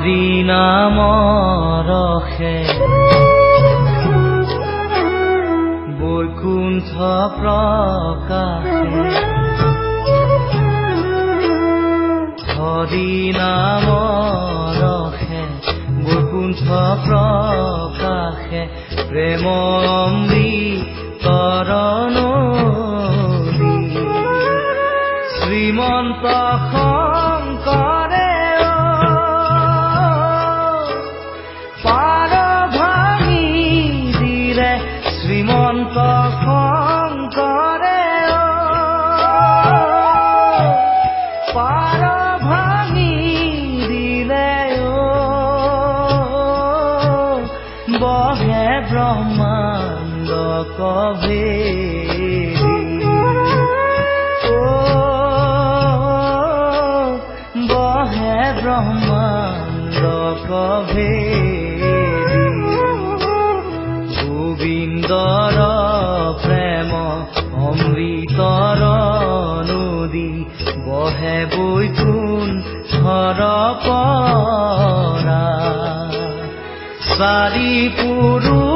হৰি নাম ৰসে বৈকুণ্ঠ প্ৰকাশে হৰি নাম ৰসে বৈকুণ্ঠ প্ৰকাশে প্ৰেম অমৃতৰ নদী শ্ৰীমন্ত শংকৰে পাৰ ভাঙি দিলে শ্ৰীমন্ত শংকৰে পাৰ ভাঙি দিলে বহে ব্ৰহ্মাণ্ড কভেদি বহে ব্ৰহ্মাণ্ড কভেদি গোবিন্দৰ প্ৰেম অমৃতৰ নদী বহে বৈকুণ্ঠৰ পৰা চাৰি পুৰুষ